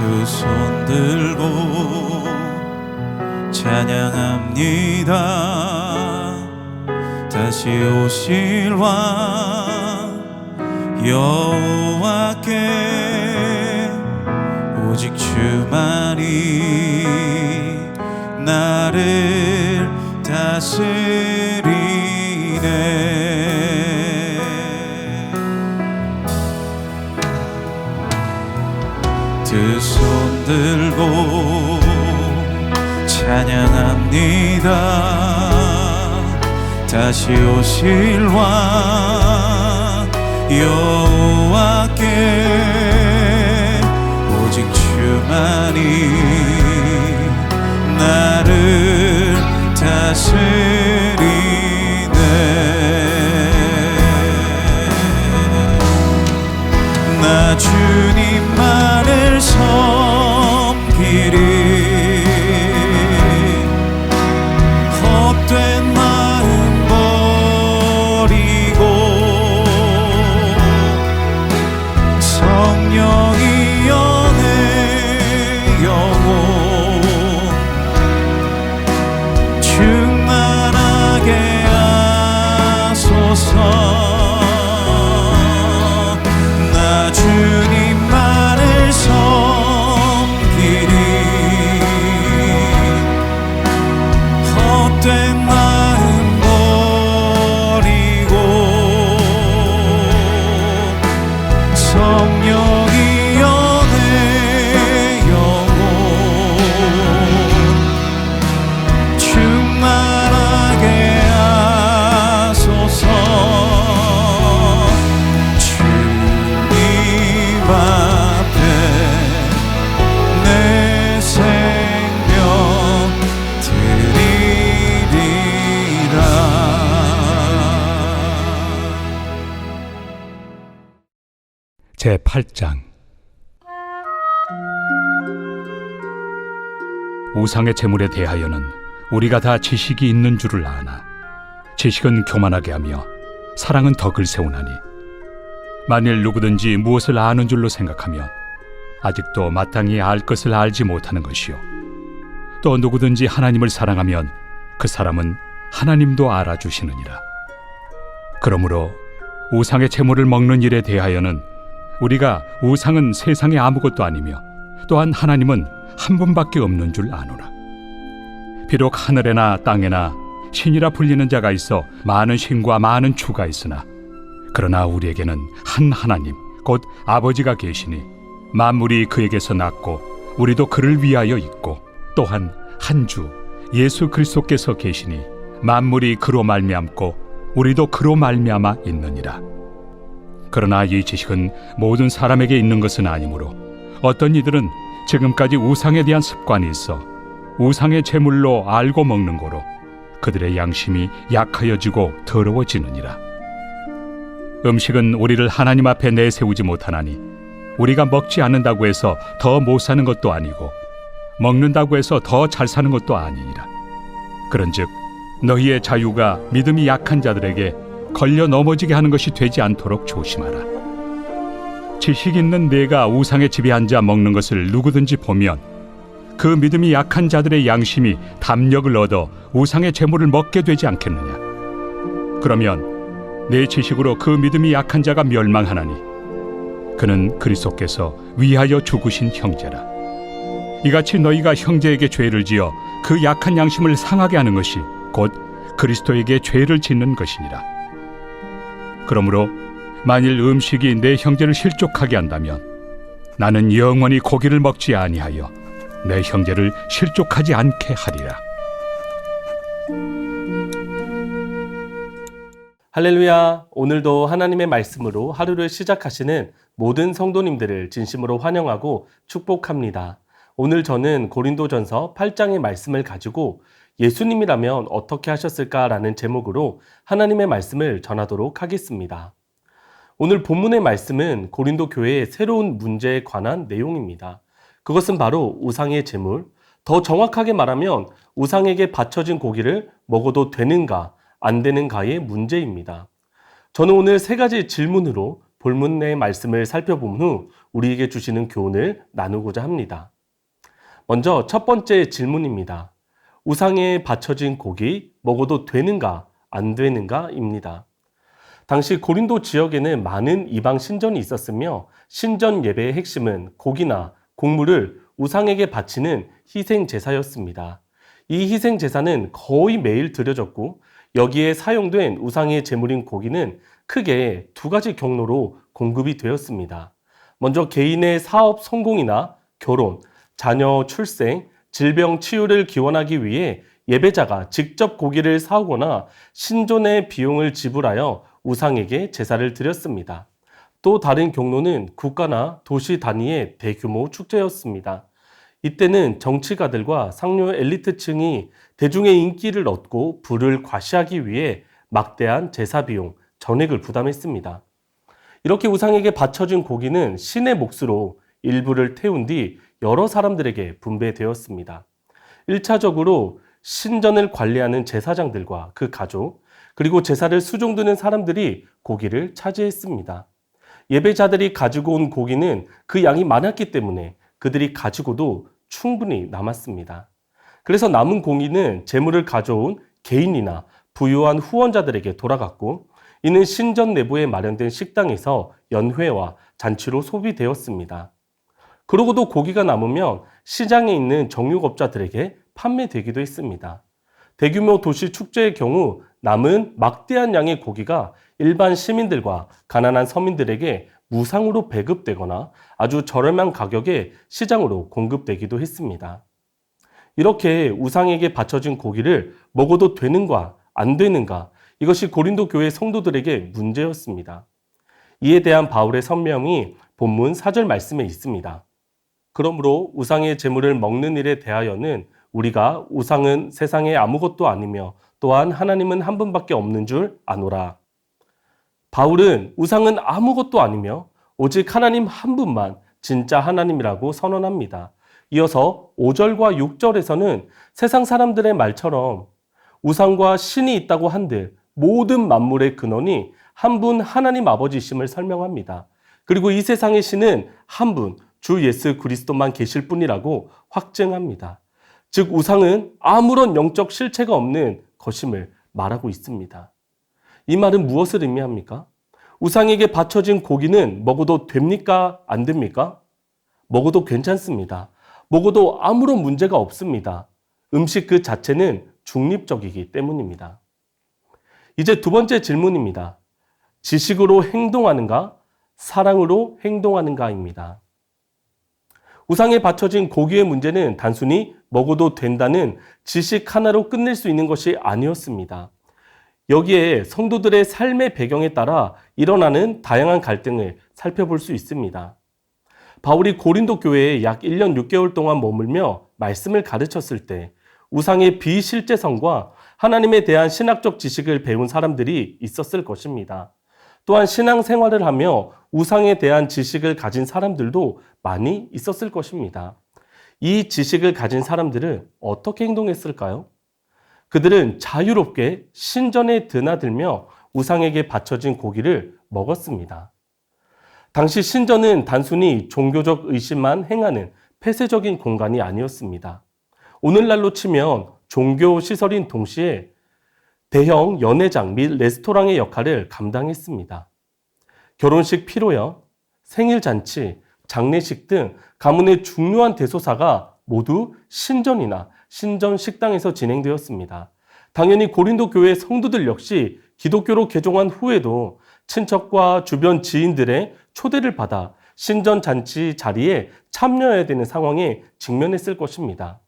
두 손 들고 찬양합니다. 다시 오실 왕 여호와께 오직 주만이 나를 다스리네. 두 손 들고 찬양합니다. 다시 오실 왕 여호와께 오직 주만이 나를 다스리네. 나 주님만을 섬기리. 헛된 마음 버리고 성령이여 내 영혼 충만하게 하소서. 나 주님만을 섬기리. 헛된 마음 버리고 성령이여 내 영혼 충만하게 하소서. 주님 앞에 내 생명 드리리라. 제8장 우상의 제물에 대하여는 우리가 다 지식이 있는 줄을 아나 지식은 교만하게 하며 사랑은 덕을 세우나니 만일 누구든지 무엇을 아는 줄로 생각하면 아직도 마땅히 알 것을 알지 못하는 것이요 또 누구든지 하나님을 사랑하면 그 사람은 하나님도 알아주시느니라. 그러므로 우상의 제물을 먹는 일에 대하여는 우리가 우상은 세상에 아무것도 아니며 또한 하나님은 한 분밖에 없는 줄 아노라. 비록 하늘에나 땅에나 신이라 불리는 자가 있어 많은 신과 많은 주가 있으나 그러나 우리에게는 한 하나님 곧 아버지가 계시니 만물이 그에게서 났고 우리도 그를 위하여 있고 또한 한 주 예수 그리스도께서 계시니 만물이 그로 말미암고 우리도 그로 말미암아 있느니라. 그러나 이 지식은 모든 사람에게 있는 것은 아니므로 어떤 이들은 지금까지 우상에 대한 습관이 있어 우상의 제물로 알고 먹는 거로 그들의 양심이 약하여지고 더러워지느니라. 음식은 우리를 하나님 앞에 내세우지 못하나니 우리가 먹지 않는다고 해서 더 못 사는 것도 아니고 먹는다고 해서 더 잘 사는 것도 아니니라. 그런즉 너희의 자유가 믿음이 약한 자들에게 걸려 넘어지게 하는 것이 되지 않도록 조심하라. 지식 있는 내가 우상의 집에 앉아 먹는 것을 누구든지 보면 그 믿음이 약한 자들의 양심이 담력을 얻어 우상의 제물을 먹게 되지 않겠느냐. 그러면 내 지식으로 그 믿음이 약한 자가 멸망하나니 그는 그리스도께서 위하여 죽으신 형제라. 이같이 너희가 형제에게 죄를 지어 그 약한 양심을 상하게 하는 것이 곧 그리스도에게 죄를 짓는 것이니라. 그러므로 만일 음식이 내 형제를 실족하게 한다면 나는 영원히 고기를 먹지 아니하여 내 형제를 실족하지 않게 하리라. 할렐루야. 오늘도 하나님의 말씀으로 하루를 시작하시는 모든 성도님들을 진심으로 환영하고 축복합니다. 오늘 저는 고린도전서 8장의 말씀을 가지고 예수님이라면 어떻게 하셨을까라는 제목으로 하나님의 말씀을 전하도록 하겠습니다. 오늘 본문의 말씀은 고린도 교회의 새로운 문제에 관한 내용입니다. 그것은 바로 우상의 제물, 더 정확하게 말하면 우상에게 바쳐진 고기를 먹어도 되는가 안 되는가의 문제입니다. 저는 오늘 세 가지 질문으로 본문의 말씀을 살펴본 후 우리에게 주시는 교훈을 나누고자 합니다. 먼저 첫 번째 질문입니다. 우상에 바쳐진 고기 먹어도 되는가 안 되는가입니다. 당시 고린도 지역에는 많은 이방 신전이 있었으며 신전 예배의 핵심은 고기나 곡물을 우상에게 바치는 희생 제사였습니다. 이 희생 제사는 거의 매일 드려졌고 여기에 사용된 우상의 제물인 고기는 크게 두 가지 경로로 공급이 되었습니다. 먼저 개인의 사업 성공이나 결혼, 자녀 출생, 질병 치유를 기원하기 위해 예배자가 직접 고기를 사오거나 신존의 비용을 지불하여 우상에게 제사를 드렸습니다. 또 다른 경로는 국가나 도시 단위의 대규모 축제였습니다. 이때는 정치가들과 상류 엘리트층이 대중의 인기를 얻고 부를 과시하기 위해 막대한 제사 비용, 전액을 부담했습니다. 이렇게 우상에게 바쳐진 고기는 신의 몫으로 일부를 태운 뒤 여러 사람들에게 분배되었습니다. 1차적으로 신전을 관리하는 제사장들과 그 가족, 그리고 제사를 수종드는 사람들이 고기를 차지했습니다. 예배자들이 가지고 온 고기는 그 양이 많았기 때문에 그들이 가지고도 충분히 남았습니다. 그래서 남은 고기는 제물을 가져온 개인이나 부유한 후원자들에게 돌아갔고 이는 신전 내부에 마련된 식당에서 연회와 잔치로 소비되었습니다. 그러고도 고기가 남으면 시장에 있는 정육업자들에게 판매되기도 했습니다. 대규모 도시 축제의 경우 남은 막대한 양의 고기가 일반 시민들과 가난한 서민들에게 무상으로 배급되거나 아주 저렴한 가격에 시장으로 공급되기도 했습니다. 이렇게 우상에게 바쳐진 고기를 먹어도 되는가 안 되는가, 이것이 고린도 교회 성도들에게 문제였습니다. 이에 대한 바울의 설명이 본문 4절 말씀에 있습니다. 그러므로 우상의 제물을 먹는 일에 대하여는 우리가 우상은 세상에 아무것도 아니며 또한 하나님은 한 분밖에 없는 줄 아노라. 바울은 우상은 아무것도 아니며 오직 하나님 한 분만 진짜 하나님이라고 선언합니다. 이어서 5절과 6절에서는 세상 사람들의 말처럼 우상과 신이 있다고 한들 모든 만물의 근원이 한 분 하나님 아버지심을 설명합니다. 그리고 이 세상의 신은 한 분, 주 예수 그리스도만 계실 뿐이라고 확증합니다. 즉 우상은 아무런 영적 실체가 없는 것임을 말하고 있습니다. 이 말은 무엇을 의미합니까? 우상에게 바쳐진 고기는 먹어도 됩니까? 안 됩니까? 먹어도 괜찮습니다. 먹어도 아무런 문제가 없습니다. 음식 그 자체는 중립적이기 때문입니다. 이제 두 번째 질문입니다. 지식으로 행동하는가? 사랑으로 행동하는가입니다. 우상에 바쳐진 고기의 문제는 단순히 먹어도 된다는 지식 하나로 끝낼 수 있는 것이 아니었습니다. 여기에 성도들의 삶의 배경에 따라 일어나는 다양한 갈등을 살펴볼 수 있습니다. 바울이 고린도 교회에 약 1년 6개월 동안 머물며 말씀을 가르쳤을 때 우상의 비실제성과 하나님에 대한 신학적 지식을 배운 사람들이 있었을 것입니다. 또한 신앙생활을 하며 우상에 대한 지식을 가진 사람들도 많이 있었을 것입니다. 이 지식을 가진 사람들은 어떻게 행동했을까요? 그들은 자유롭게 신전에 드나들며 우상에게 바쳐진 고기를 먹었습니다. 당시 신전은 단순히 종교적 의식만 행하는 폐쇄적인 공간이 아니었습니다. 오늘날로 치면 종교 시설인 동시에 대형 연회장 및 레스토랑의 역할을 감당했습니다. 결혼식 피로연, 생일잔치, 장례식 등 가문의 중요한 대소사가 모두 신전이나 신전 식당에서 진행되었습니다. 당연히 고린도 교회 성도들 역시 기독교로 개종한 후에도 친척과 주변 지인들의 초대를 받아 신전 잔치 자리에 참여해야 되는 상황에 직면했을 것입니다.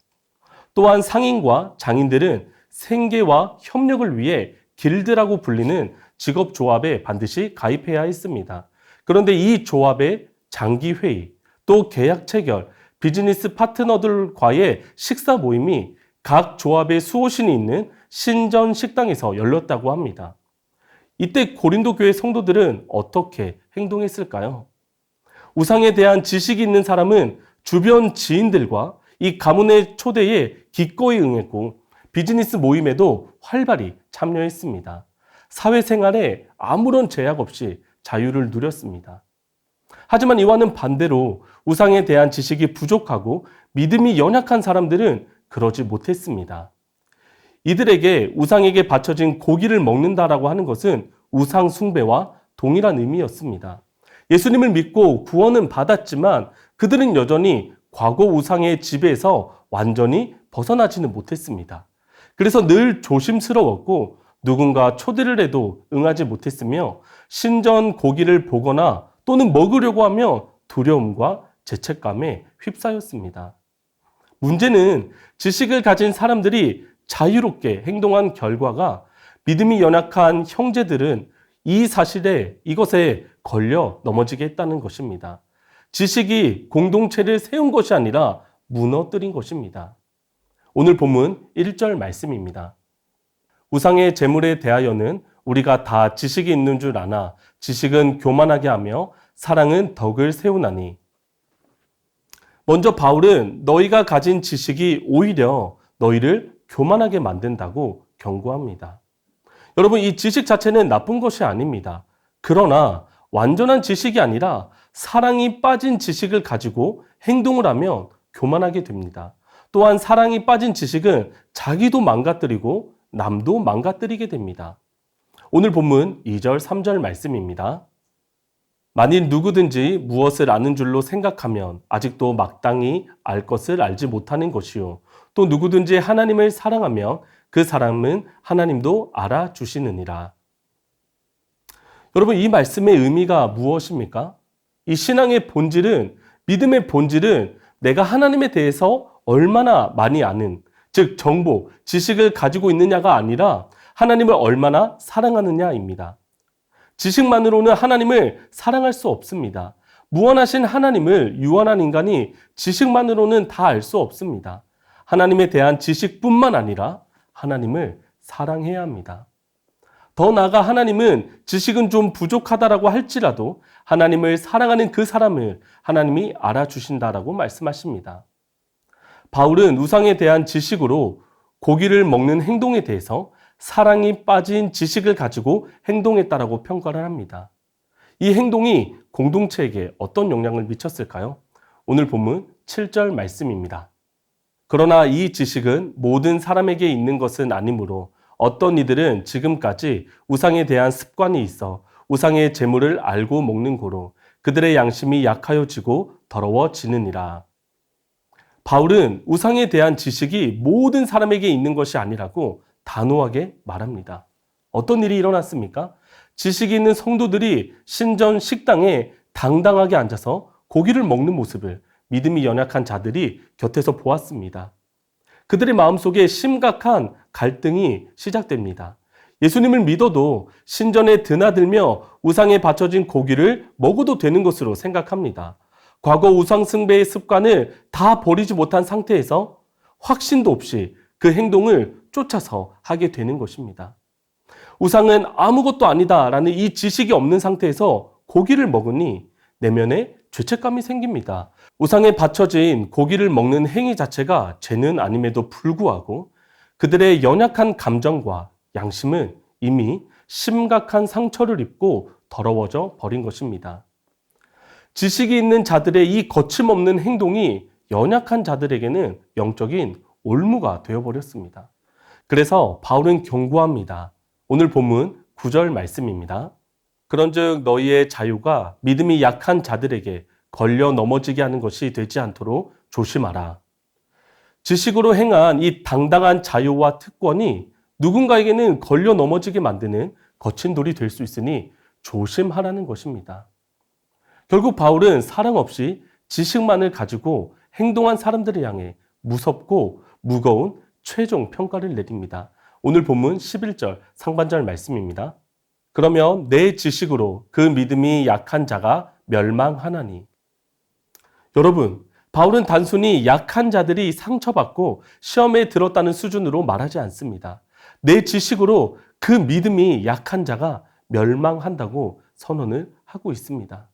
또한 상인과 장인들은 생계와 협력을 위해 길드라고 불리는 직업조합에 반드시 가입해야 했습니다. 그런데 이 조합의 장기회의, 또 계약 체결, 비즈니스 파트너들과의 식사 모임이 각 조합의 수호신이 있는 신전 식당에서 열렸다고 합니다. 이때 고린도 교회 성도들은 어떻게 행동했을까요? 우상에 대한 지식이 있는 사람은 주변 지인들과 이 가문의 초대에 기꺼이 응했고 비즈니스 모임에도 활발히 참여했습니다. 사회생활에 아무런 제약 없이 자유를 누렸습니다. 하지만 이와는 반대로 우상에 대한 지식이 부족하고 믿음이 연약한 사람들은 그러지 못했습니다. 이들에게 우상에게 바쳐진 고기를 먹는다라고 하는 것은 우상 숭배와 동일한 의미였습니다. 예수님을 믿고 구원은 받았지만 그들은 여전히 과거 우상의 지배에서 완전히 벗어나지는 못했습니다. 그래서 늘 조심스러웠고 누군가 초대를 해도 응하지 못했으며 신전 고기를 보거나 또는 먹으려고 하면 두려움과 죄책감에 휩싸였습니다. 문제는 지식을 가진 사람들이 자유롭게 행동한 결과가 믿음이 연약한 형제들은 이 사실에 이것에 걸려 넘어지게 했다는 것입니다. 지식이 공동체를 세운 것이 아니라 무너뜨린 것입니다. 오늘 본문 1절 말씀입니다. 우상의 제물에 대하여는 우리가 다 지식이 있는 줄 아나 지식은 교만하게 하며 사랑은 덕을 세우나니. 먼저 바울은 너희가 가진 지식이 오히려 너희를 교만하게 만든다고 경고합니다. 여러분, 이 지식 자체는 나쁜 것이 아닙니다. 그러나 완전한 지식이 아니라 사랑이 빠진 지식을 가지고 행동을 하면 교만하게 됩니다. 또한 사랑이 빠진 지식은 자기도 망가뜨리고 남도 망가뜨리게 됩니다. 오늘 본문 2절, 3절 말씀입니다. 만일 누구든지 무엇을 아는 줄로 생각하면 아직도 마땅히 알 것을 알지 못하는 것이요. 또 누구든지 하나님을 사랑하면 그 사람은 하나님도 알아주시느니라. 여러분, 이 말씀의 의미가 무엇입니까? 이 신앙의 본질은, 믿음의 본질은 내가 하나님에 대해서 얼마나 많이 아는, 즉 정보, 지식을 가지고 있느냐가 아니라 하나님을 얼마나 사랑하느냐입니다. 지식만으로는 하나님을 사랑할 수 없습니다. 무한하신 하나님을 유한한 인간이 지식만으로는 다 알 수 없습니다. 하나님에 대한 지식뿐만 아니라 하나님을 사랑해야 합니다. 더 나아가 하나님은 지식은 좀 부족하다라고 할지라도 하나님을 사랑하는 그 사람을 하나님이 알아주신다라고 말씀하십니다. 바울은 우상에 대한 지식으로 고기를 먹는 행동에 대해서 사랑이 빠진 지식을 가지고 행동했다라고 평가를 합니다. 이 행동이 공동체에게 어떤 영향을 미쳤을까요? 오늘 본문 7절 말씀입니다. 그러나 이 지식은 모든 사람에게 있는 것은 아니므로 어떤 이들은 지금까지 우상에 대한 습관이 있어 우상의 재물을 알고 먹는 고로 그들의 양심이 약하여지고 더러워지느니라. 바울은 우상에 대한 지식이 모든 사람에게 있는 것이 아니라고 단호하게 말합니다. 어떤 일이 일어났습니까? 지식이 있는 성도들이 신전 식당에 당당하게 앉아서 고기를 먹는 모습을 믿음이 연약한 자들이 곁에서 보았습니다. 그들의 마음속에 심각한 갈등이 시작됩니다. 예수님을 믿어도 신전에 드나들며 우상에 바쳐진 고기를 먹어도 되는 것으로 생각합니다. 과거 우상 숭배의 습관을 다 버리지 못한 상태에서 확신도 없이 그 행동을 쫓아서 하게 되는 것입니다. 우상은 아무것도 아니다라는 이 지식이 없는 상태에서 고기를 먹으니 내면에 죄책감이 생깁니다. 우상에 바쳐진 고기를 먹는 행위 자체가 죄는 아님에도 불구하고 그들의 연약한 감정과 양심은 이미 심각한 상처를 입고 더러워져 버린 것입니다. 지식이 있는 자들의 이 거침없는 행동이 연약한 자들에게는 영적인 올무가 되어버렸습니다. 그래서 바울은 경고합니다. 오늘 본문 9절 말씀입니다. 그런즉 너희의 자유가 믿음이 약한 자들에게 걸려 넘어지게 하는 것이 되지 않도록 조심하라. 지식으로 행한 이 당당한 자유와 특권이 누군가에게는 걸려 넘어지게 만드는 거친 돌이 될 수 있으니 조심하라는 것입니다. 결국 바울은 사랑 없이 지식만을 가지고 행동한 사람들을 향해 무섭고 무거운 최종 평가를 내립니다. 오늘 본문 11절 상반절 말씀입니다. 그러면 내 지식으로 그 믿음이 약한 자가 멸망하나니. 여러분, 바울은 단순히 약한 자들이 상처받고 시험에 들었다는 수준으로 말하지 않습니다. 내 지식으로 그 믿음이 약한 자가 멸망한다고 선언을 하고 있습니다.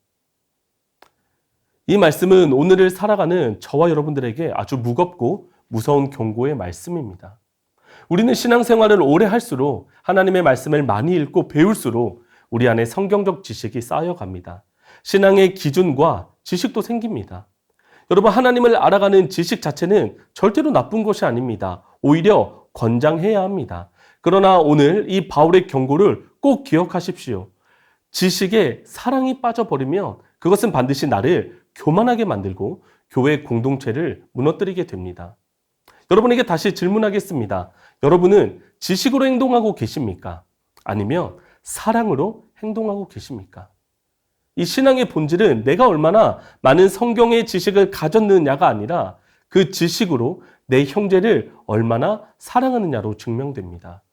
이 말씀은 오늘을 살아가는 저와 여러분들에게 아주 무겁고 무서운 경고의 말씀입니다. 우리는 신앙생활을 오래 할수록 하나님의 말씀을 많이 읽고 배울수록 우리 안에 성경적 지식이 쌓여갑니다. 신앙의 기준과 지식도 생깁니다. 여러분, 하나님을 알아가는 지식 자체는 절대로 나쁜 것이 아닙니다. 오히려 권장해야 합니다. 그러나 오늘 이 바울의 경고를 꼭 기억하십시오. 지식에 사랑이 빠져버리면 그것은 반드시 나를 교만하게 만들고 교회 공동체를 무너뜨리게 됩니다. 여러분에게 다시 질문하겠습니다. 여러분은 지식으로 행동하고 계십니까? 아니면 사랑으로 행동하고 계십니까? 이 신앙의 본질은 내가 얼마나 많은 성경의 지식을 가졌느냐가 아니라 그 지식으로 내 형제를 얼마나 사랑하느냐로 증명됩니다.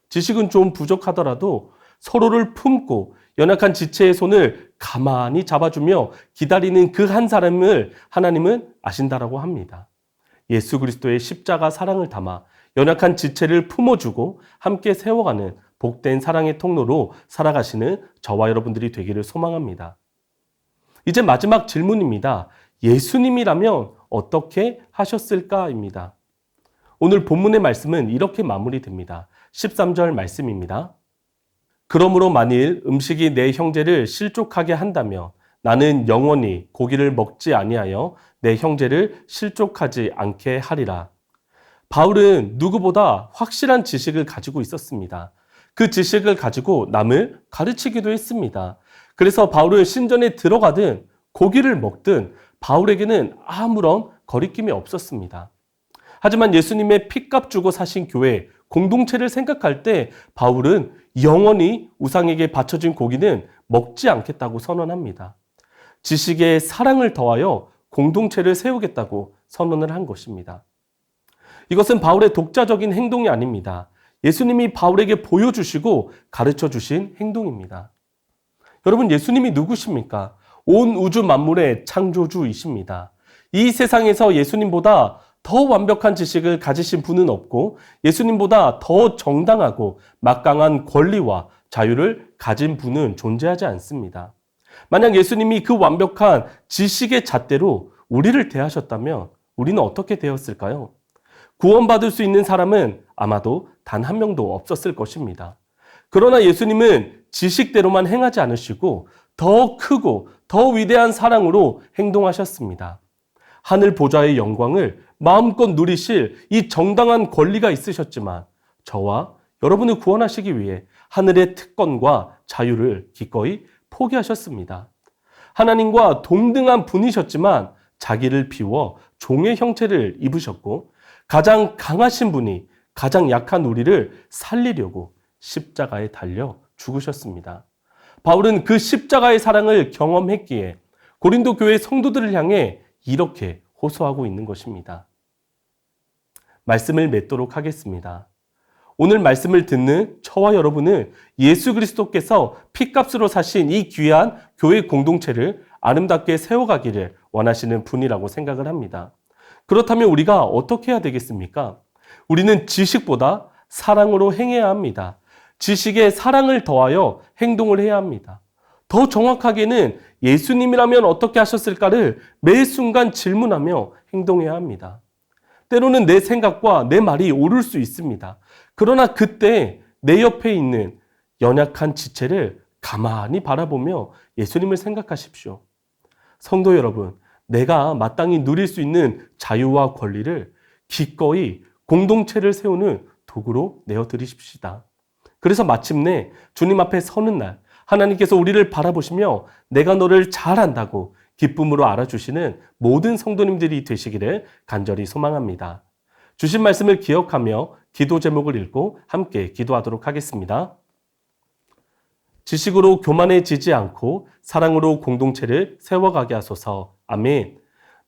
지식은 좀 부족하더라도 서로를 품고 연약한 지체의 손을 가만히 잡아주며 기다리는 그 한 사람을 하나님은 아신다라고 합니다. 예수 그리스도의 십자가 사랑을 담아 연약한 지체를 품어주고 함께 세워가는 복된 사랑의 통로로 살아가시는 저와 여러분들이 되기를 소망합니다. 이제 마지막 질문입니다. 예수님이라면 어떻게 하셨을까입니다. 오늘 본문의 말씀은 이렇게 마무리됩니다. 13절 말씀입니다. 그러므로 만일 음식이 내 형제를 실족하게 한다면 나는 영원히 고기를 먹지 아니하여 내 형제를 실족하지 않게 하리라. 바울은 누구보다 확실한 지식을 가지고 있었습니다. 그 지식을 가지고 남을 가르치기도 했습니다. 그래서 바울은 신전에 들어가든 고기를 먹든 바울에게는 아무런 거리낌이 없었습니다. 하지만 예수님의 피값 주고 사신 교회 공동체를 생각할 때 바울은 영원히 우상에게 바쳐진 고기는 먹지 않겠다고 선언합니다. 지식에 사랑을 더하여 공동체를 세우겠다고 선언을 한 것입니다. 이것은 바울의 독자적인 행동이 아닙니다. 예수님이 바울에게 보여주시고 가르쳐 주신 행동입니다. 여러분, 예수님이 누구십니까? 온 우주 만물의 창조주이십니다. 이 세상에서 예수님보다 더 완벽한 지식을 가지신 분은 없고 예수님보다 더 정당하고 막강한 권리와 자유를 가진 분은 존재하지 않습니다. 만약 예수님이 그 완벽한 지식의 잣대로 우리를 대하셨다면 우리는 어떻게 되었을까요? 구원받을 수 있는 사람은 아마도 단 한 명도 없었을 것입니다. 그러나 예수님은 지식대로만 행하지 않으시고 더 크고 더 위대한 사랑으로 행동하셨습니다. 하늘 보좌의 영광을 마음껏 누리실 이 정당한 권리가 있으셨지만 저와 여러분을 구원하시기 위해 하늘의 특권과 자유를 기꺼이 포기하셨습니다. 하나님과 동등한 분이셨지만 자기를 비워 종의 형체를 입으셨고 가장 강하신 분이 가장 약한 우리를 살리려고 십자가에 달려 죽으셨습니다. 바울은 그 십자가의 사랑을 경험했기에 고린도 교회 성도들을 향해 이렇게 호소하고 있는 것입니다. 말씀을 맺도록 하겠습니다. 오늘 말씀을 듣는 저와 여러분은 예수 그리스도께서 피값으로 사신 이 귀한 교회 공동체를 아름답게 세워가기를 원하시는 분이라고 생각을 합니다. 그렇다면 우리가 어떻게 해야 되겠습니까? 우리는 지식보다 사랑으로 행해야 합니다. 지식에 사랑을 더하여 행동을 해야 합니다. 더 정확하게는 예수님이라면 어떻게 하셨을까를 매 순간 질문하며 행동해야 합니다. 때로는 내 생각과 내 말이 옳을 수 있습니다. 그러나 그때 내 옆에 있는 연약한 지체를 가만히 바라보며 예수님을 생각하십시오. 성도 여러분, 내가 마땅히 누릴 수 있는 자유와 권리를 기꺼이 공동체를 세우는 도구로 내어드리십시다. 그래서 마침내 주님 앞에 서는 날 하나님께서 우리를 바라보시며 내가 너를 잘 안다고 기쁨으로 알아주시는 모든 성도님들이 되시기를 간절히 소망합니다. 주신 말씀을 기억하며 기도 제목을 읽고 함께 기도하도록 하겠습니다. 지식으로 교만해지지 않고 사랑으로 공동체를 세워가게 하소서. 아멘.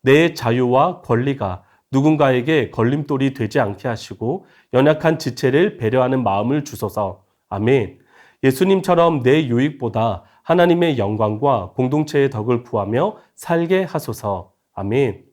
내 자유와 권리가 누군가에게 걸림돌이 되지 않게 하시고 연약한 지체를 배려하는 마음을 주소서. 아멘. 예수님처럼 내 유익보다 하나님의 영광과 공동체의 덕을 구하며 살게 하소서. 아멘.